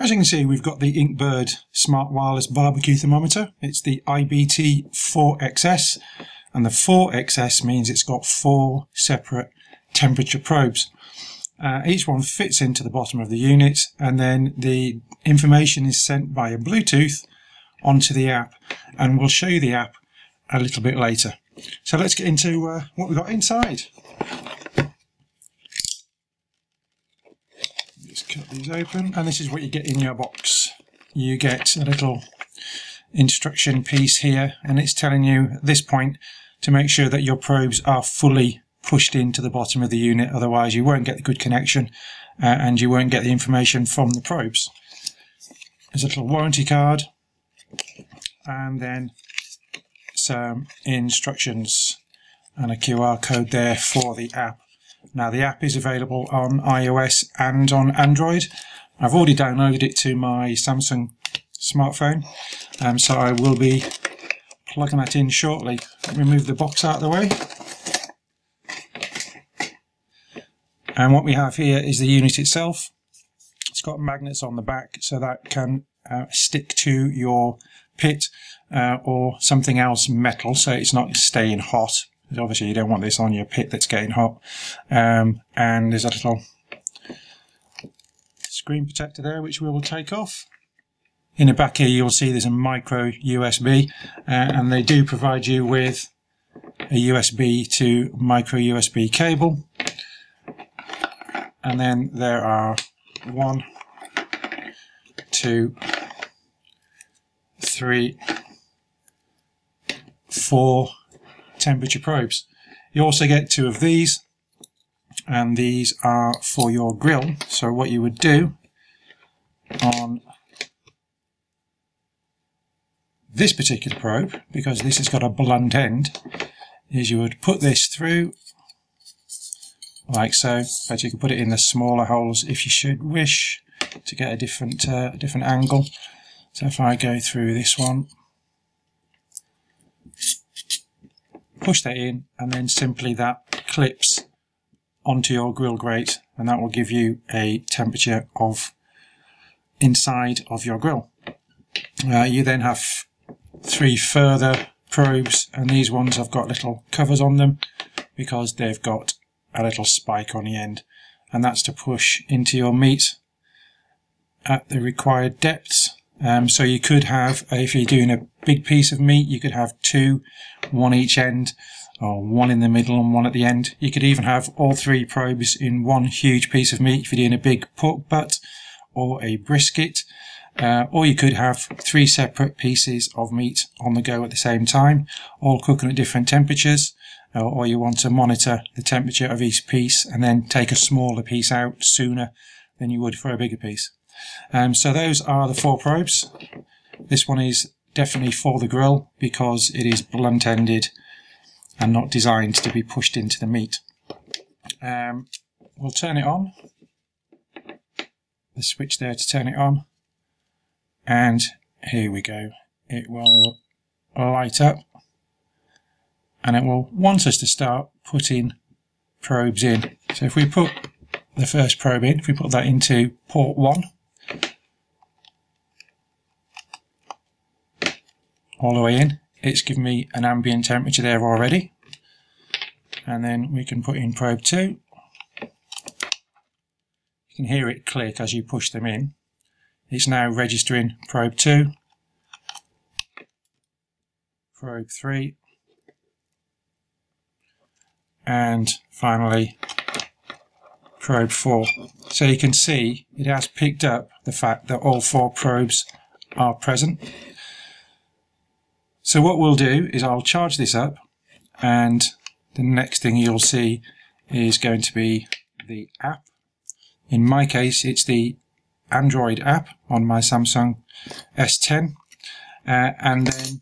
As you can see, we've got the Inkbird Smart Wireless BBQ Thermometer. It's the IBT 4XS, and the 4XS means it's got 4 separate temperature probes. Each one fits into the bottom of the unit, and then the information is sent via Bluetooth onto the app, and we'll show you the app a little bit later. So let's get into what we've got inside. Just cut these open, and this is what you get in your box. You get a little instruction piece here, and it's telling you at this point to make sure that your probes are fully pushed into the bottom of the unit, otherwise you won't get the good connection and you won't get the information from the probes. There's a little warranty card and then some instructions and a QR code there for the app. Now the app is available on iOS and on Android. I've already downloaded it to my Samsung smartphone, so I will be plugging that in shortly. Remove the box out of the way. And what we have here is the unit itself. It's got magnets on the back so that can stick to your pit or something else metal, so it's not staying hot. Obviously you don't want this on your pit that's getting hot. And there's a little screen protector there which we will take off. In the back here you'll see there's a micro USB, and they do provide you with a USB to micro USB cable. And then there are 1, 2, 3, 4 temperature probes. You also get 2 of these, and these are for your grill. So what you would do on this particular probe, because this has got a blunt end, is you would put this through like so, but you can put it in the smaller holes if you should wish to get a different angle. So if I go through this one, push that in, and then simply that clips onto your grill grate, and that will give you a temperature of inside of your grill. You then have 3 further probes, and these ones have got little covers on them because they've got a little spike on the end, and that's to push into your meat at the required depths. So you could have, if you're doing a big piece of meat, you could have 2, 1 each end, or 1 in the middle and 1 at the end. You could even have all 3 probes in one huge piece of meat if you're doing a big pork butt or a brisket. Or you could have 3 separate pieces of meat on the go at the same time, all cooking at different temperatures. Or you want to monitor the temperature of each piece and then take a smaller piece out sooner than you would for a bigger piece. So those are the 4 probes. This one is definitely for the grill because it is blunt-ended and not designed to be pushed into the meat. We'll turn it on. The switch there to turn it on. And here we go. It will light up, and it will want us to start putting probes in. So if we put the first probe in, if we put that into port 1, all the way in, it's given me an ambient temperature there already. And then we can put in probe 2. You can hear it click as you push them in. It's now registering probe 2, probe 3, and finally probe 4. So you can see it has picked up the fact that all 4 probes are present. So what we'll do is I'll charge this up, and the next thing you'll see is going to be the app. In my case it's the Android app on my Samsung S10, and then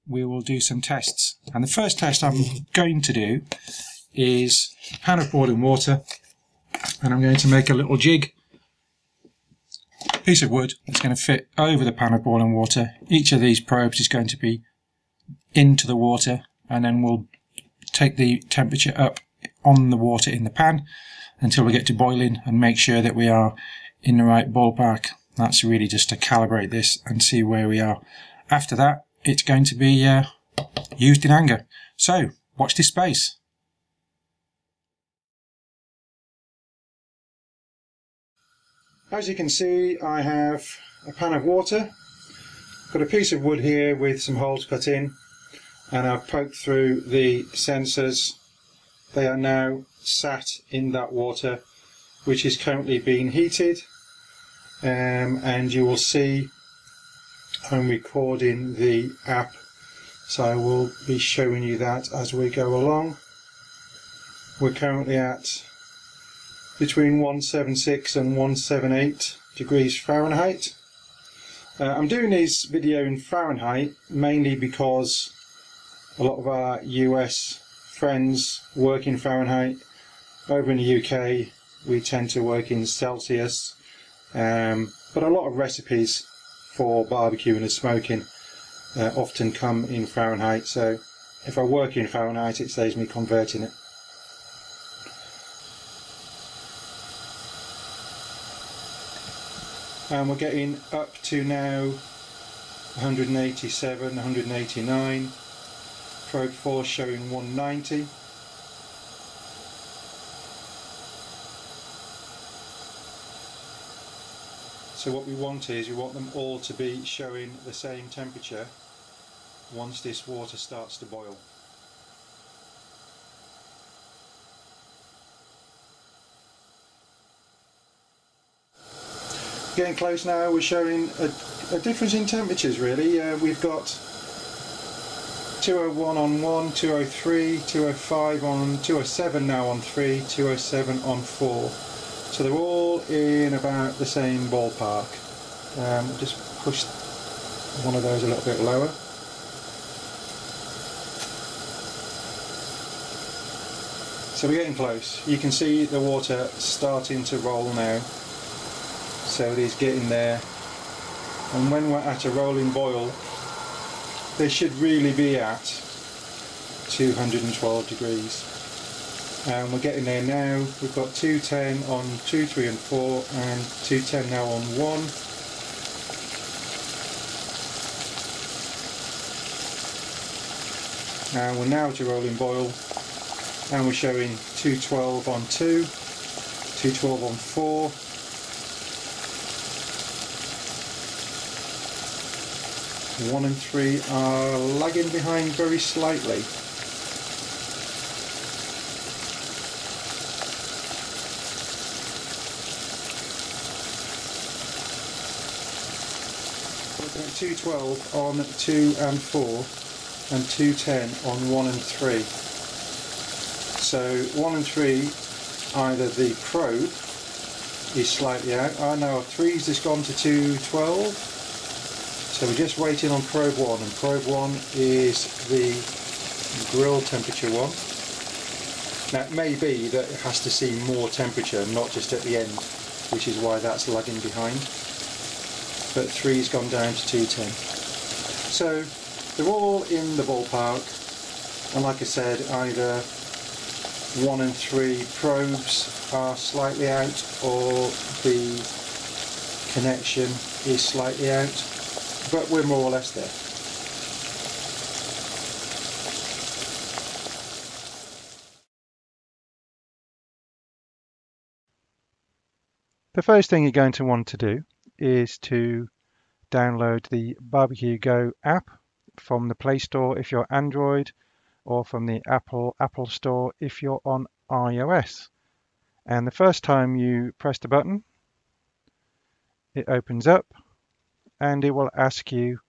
we will do some tests. And the first test I'm going to do is a pan of boiling water, and I'm going to make a little jig, piece of wood that's going to fit over the pan of boiling water. Each of these probes is going to be into the water, and then we'll take the temperature up on the water in the pan until we get to boiling and make sure that we are in the right ballpark. That's really just to calibrate this and see where we are. After that, it's going to be used in anger. So watch this space. As you can see, I have a pan of water, got a piece of wood here with some holes cut in, and I've poked through the sensors. They are now sat in that water, which is currently being heated, and you will see I'm recording the app, so I will be showing you that as we go along. We're currently at between 176 and 178 degrees Fahrenheit. I'm doing this video in Fahrenheit mainly because a lot of our US friends work in Fahrenheit. Over in the UK we tend to work in Celsius, but a lot of recipes for barbecuing and smoking often come in Fahrenheit, so if I work in Fahrenheit it saves me converting it. And we're getting up to now 187, 189, probe 4 showing 190. So what we want is, we want them all to be showing the same temperature once this water starts to boil. Getting close now, we're showing a difference in temperatures really. We've got 201 on 1, 203, 205 on 207 now on 3, 207 on 4. So they're all in about the same ballpark. Just push one of those a little bit lower. So we're getting close. You can see the water starting to roll now. So it is getting there, and when we're at a rolling boil they should really be at 212 degrees, and we're getting there now. We've got 210 on 2, 3 and 4 and 210 now on 1. And we're now at a rolling boil, and we're showing 212 on 2, 212 on 4, 1 and 3 are lagging behind very slightly. We're at 212 on 2 and 4 and 210 on 1 and 3. So 1 and 3, either the probe is slightly out. Now 3's just gone to 212. So we're just waiting on probe 1, and probe 1 is the grill temperature one. Now it may be that it has to see more temperature, not just at the end, which is why that's lagging behind. But 3's gone down to 210. So they're all in the ballpark, and like I said, either 1 and 3 probes are slightly out, or the connection is slightly out. But we're more or less there. The first thing you're going to want to do is to download the BBQ Go app from the Play Store if you're Android, or from the Apple Store if you're on iOS. And the first time you press the button, it opens up, and it will ask you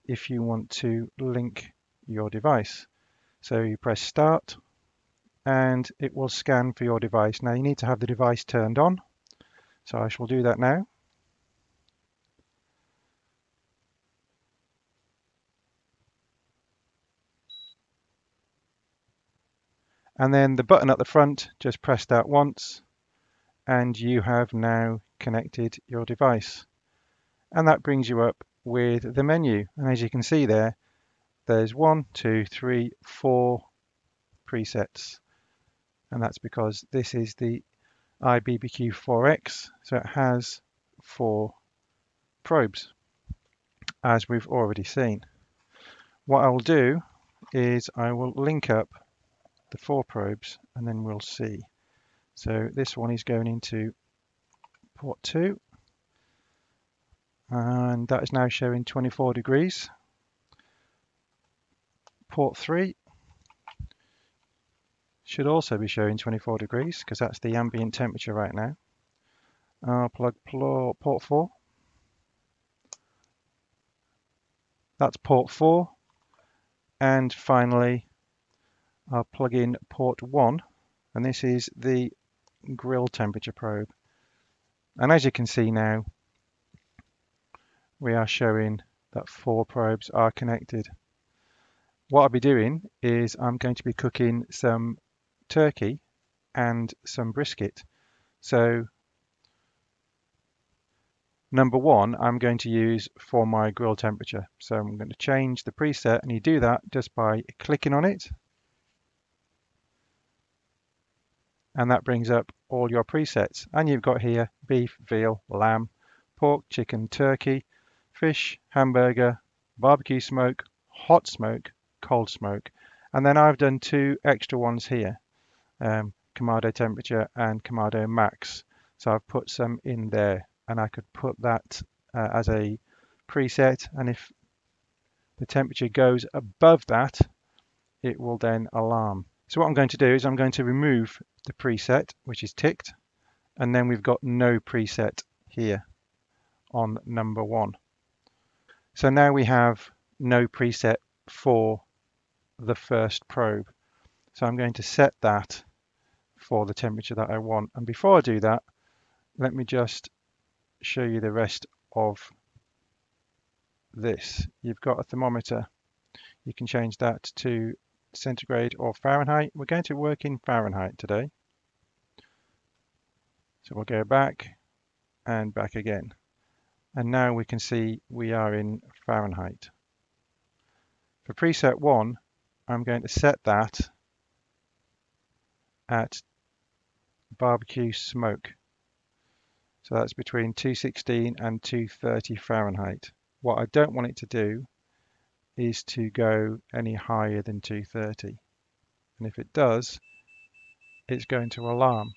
if you want to link your device. So you press start, and it will scan for your device. Now you need to have the device turned on, so I shall do that now. And then the button at the front, just press that once, and you have now connected your device. And that brings you up with the menu, and as you can see there, there's 1, 2, 3, 4 presets, and that's because this is the Bbq 4X, so it has 4 probes, as we've already seen. What I'll do is I will link up the 4 probes and then we'll see. So this one is going into port 2 and that is now showing 24 degrees. Port 3 should also be showing 24 degrees because that's the ambient temperature right now. I'll plug port 4. That's port 4. And finally, I'll plug in port 1, and this is the grill temperature probe. And as you can see now, we are showing that 4 probes are connected. What I'll be doing is I'm going to be cooking some turkey and some brisket. So number 1 I'm going to use for my grill temperature. So I'm going to change the preset, and you do that just by clicking on it. And that brings up all your presets. And you've got here beef, veal, lamb, pork, chicken, turkey, fish, hamburger, barbecue smoke, hot smoke, cold smoke. And then I've done 2 extra ones here, Kamado temperature and Kamado max. So I've put some in there. And I could put that as a preset, and if the temperature goes above that, it will then alarm. So what I'm going to do is I'm going to remove the preset, which is ticked, and then we've got no preset here on number 1. So now we have no preset for the first probe. So I'm going to set that for the temperature that I want. And before I do that, let me just show you the rest of this. You've got a thermometer. You can change that to centigrade or Fahrenheit. We're going to work in Fahrenheit today. So we'll go back and back again. And now we can see we are in Fahrenheit. For preset 1, I'm going to set that at barbecue smoke. So that's between 216 and 230 Fahrenheit. What I don't want it to do is to go any higher than 230. And if it does, it's going to alarm.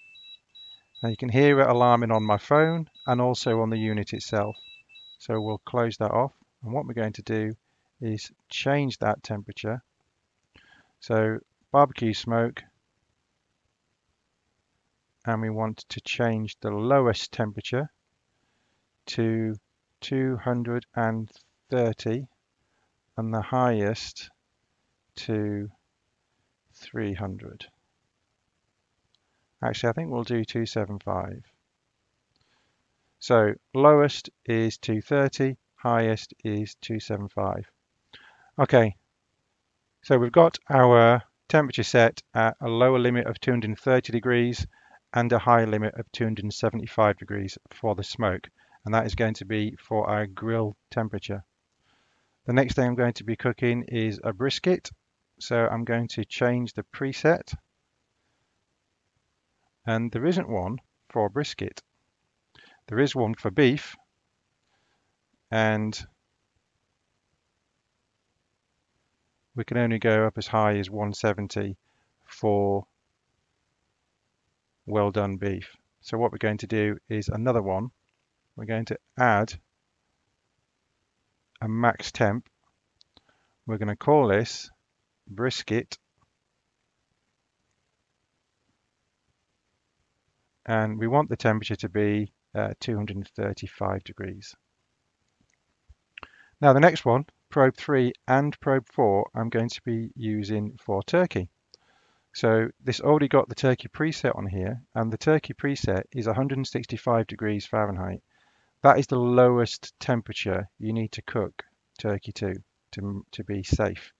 Now you can hear it alarming on my phone and also on the unit itself. So we'll close that off. And what we're going to do is change that temperature. So barbecue smoke, and we want to change the lowest temperature to 230 and the highest to 300. Actually, I think we'll do 275. So lowest is 230, highest is 275. Okay, so we've got our temperature set at a lower limit of 230 degrees and a high limit of 275 degrees for the smoke, and that is going to be for our grill temperature. The next thing I'm going to be cooking is a brisket, so I'm going to change the preset, and there isn't one for brisket. There is one for beef, and we can only go up as high as 170 for well done beef. So what we're going to do is another one. We're going to add a max temp. We're going to call this brisket, and we want the temperature to be 235 degrees. Now the next one, probe 3 and probe 4, I'm going to be using for turkey. So this already got the turkey preset on here, and the turkey preset is 165 degrees Fahrenheit. That is the lowest temperature you need to cook turkey to be safe.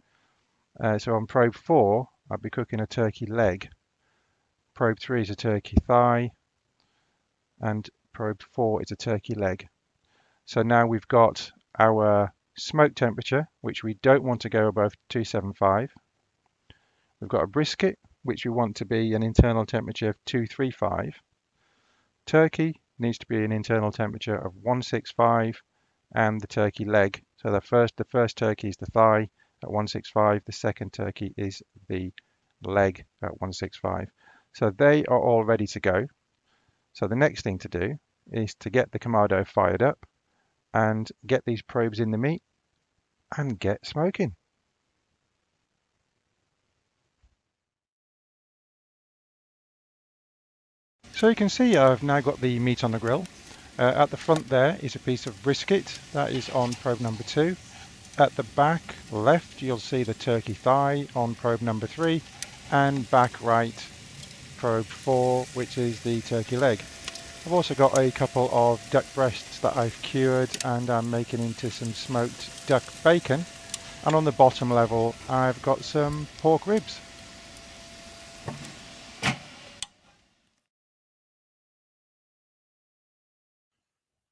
So on probe 4, I'll be cooking a turkey leg. Probe 3 is a turkey thigh, and probe 4 is a turkey leg. So now we've got our smoke temperature, which we don't want to go above 275. We've got a brisket, which we want to be an internal temperature of 235. Turkey, needs to be an internal temperature of 165, and the turkey leg. So the first turkey is the thigh at 165, the second turkey is the leg at 165. So they are all ready to go. So the next thing to do is to get the Kamado fired up and get these probes in the meat and get smoking. So you can see I've now got the meat on the grill. At the front there is a piece of brisket that is on probe number 2. At the back left you'll see the turkey thigh on probe number 3, and back right probe 4, which is the turkey leg. I've also got a couple of duck breasts that I've cured and I'm making into some smoked duck bacon, and on the bottom level I've got some pork ribs.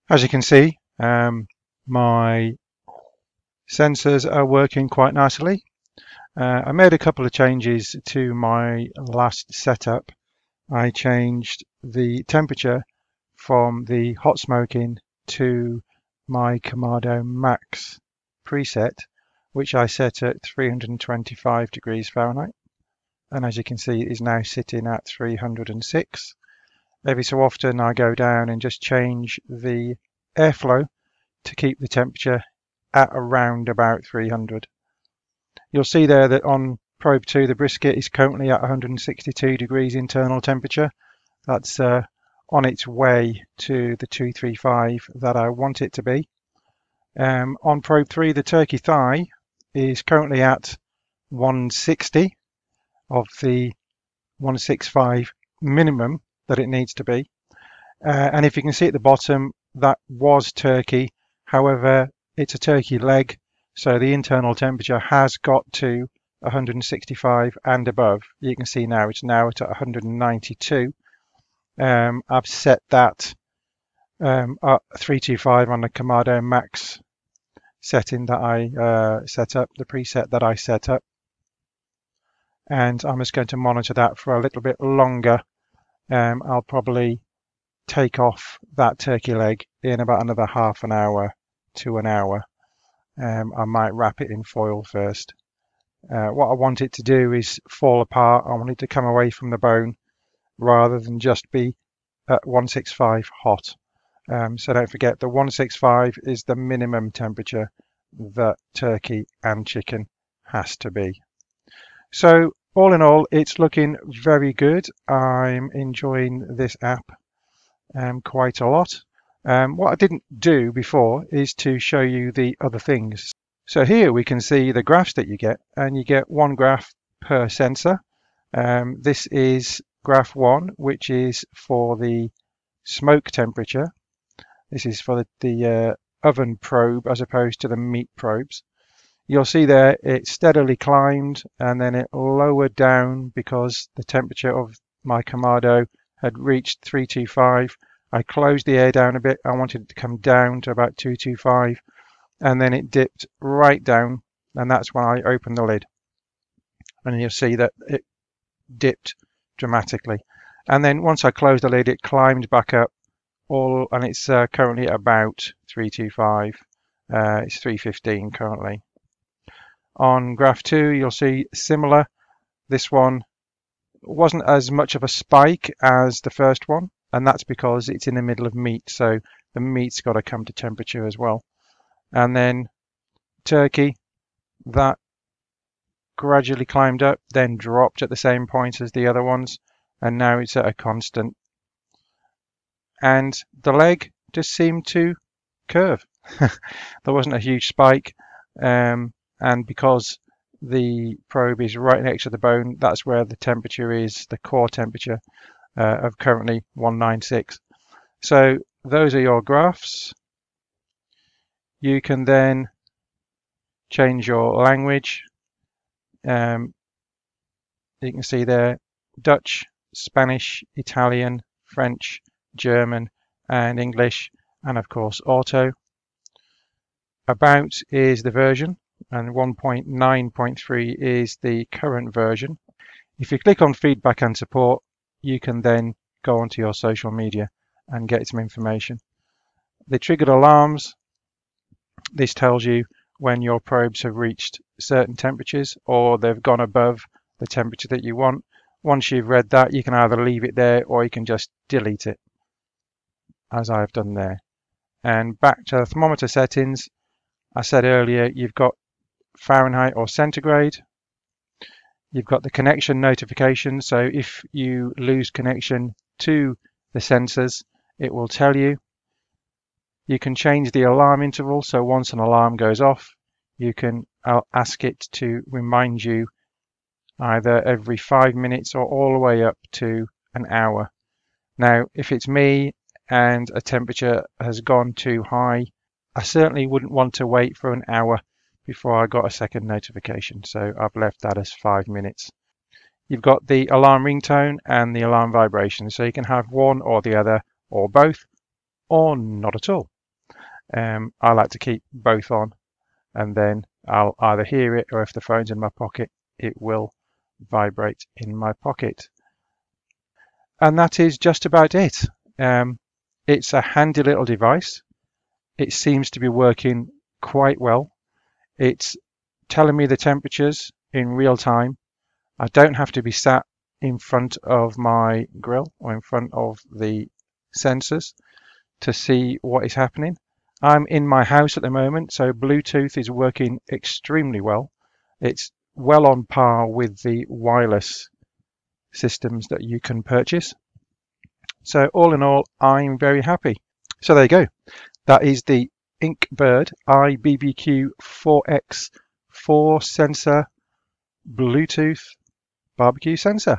As you can see, my sensors are working quite nicely. I made a couple of changes to my last setup. I changed the temperature from the hot smoking to my Kamado Max preset, which I set at 325 degrees Fahrenheit. And as you can see, it is now sitting at 306. Every so often I go down and just change the airflow to keep the temperature at around about 300. You'll see there that on probe 2 the brisket is currently at 162 degrees internal temperature. That's on its way to the 235 that I want it to be. On probe 3 the turkey thigh is currently at 160 of the 165 minimum that it needs to be. And if you can see at the bottom, that was turkey. However, it's a turkey leg, so the internal temperature has got to 165 and above. You can see now it's now at 192. I've set that at 325 on the Kamado Max setting that I set up, the preset that I set up. And I'm just going to monitor that for a little bit longer. I'll probably take off that turkey leg in about another half an hour to an hour. I might wrap it in foil first. What I want it to do is fall apart. I want it to come away from the bone rather than just be at 165 hot. So don't forget, the 165 is the minimum temperature that turkey and chicken has to be. So all in all, it's looking very good. I'm enjoying this app quite a lot. What I didn't do before is to show you the other things. So here we can see the graphs that you get, and you get one graph per sensor. This is graph 1, which is for the smoke temperature. This is for the oven probe as opposed to the meat probes. You'll see there it steadily climbed and then it lowered down because the temperature of my Kamado had reached 325. I closed the air down a bit. I wanted it to come down to about 225, and then it dipped right down, and that's when I opened the lid. And you'll see that it dipped dramatically. And then once I closed the lid, it climbed back up, and it's currently about 325. It's 315 currently. On graph 2, you'll see similar. This one wasn't as much of a spike as the first one, and that's because it's in the middle of meat, so the meat's got to come to temperature as well. And then turkey, that gradually climbed up, then dropped at the same point as the other ones, and now it's at a constant. And the leg just seemed to curve. There wasn't a huge spike, and because the probe is right next to the bone, that's where the temperature is, the core temperature of currently 196. So those are your graphs. You can then change your language. You can see there Dutch, Spanish, Italian, French, German and English, and of course auto. About is the version, and 1.9.3 is the current version. If you click on feedback and support, you can then go onto your social media and get some information. The triggered alarms, this tells you when your probes have reached certain temperatures or they've gone above the temperature that you want. Once you've read that, you can either leave it there or you can just delete it, as I've done there. And back to the thermometer settings, I said earlier, you've got Fahrenheit or centigrade. You've got the connection notification, so if you lose connection to the sensors, it will tell you. You can change the alarm interval, so once an alarm goes off, you can ask it to remind you either every 5 minutes or all the way up to an hour. Now, if it's me and a temperature has gone too high, I certainly wouldn't want to wait for an hour before I got a second notification, so I've left that as 5 minutes. You've got the alarm ringtone and the alarm vibration, so you can have one or the other, or both, or not at all. I like to keep both on, and then I'll either hear it, or if the phone's in my pocket, it will vibrate in my pocket. And that is just about it. It's a handy little device. It seems to be working quite well. It's telling me the temperatures in real time. I don't have to be sat in front of my grill or in front of the sensors to see what is happening. I'm in my house at the moment, so Bluetooth is working extremely well. It's well on par with the wireless systems that you can purchase. So all in all, I'm very happy. So there you go. That is the Inkbird IBBQ 4X 4 sensor Bluetooth barbecue sensor.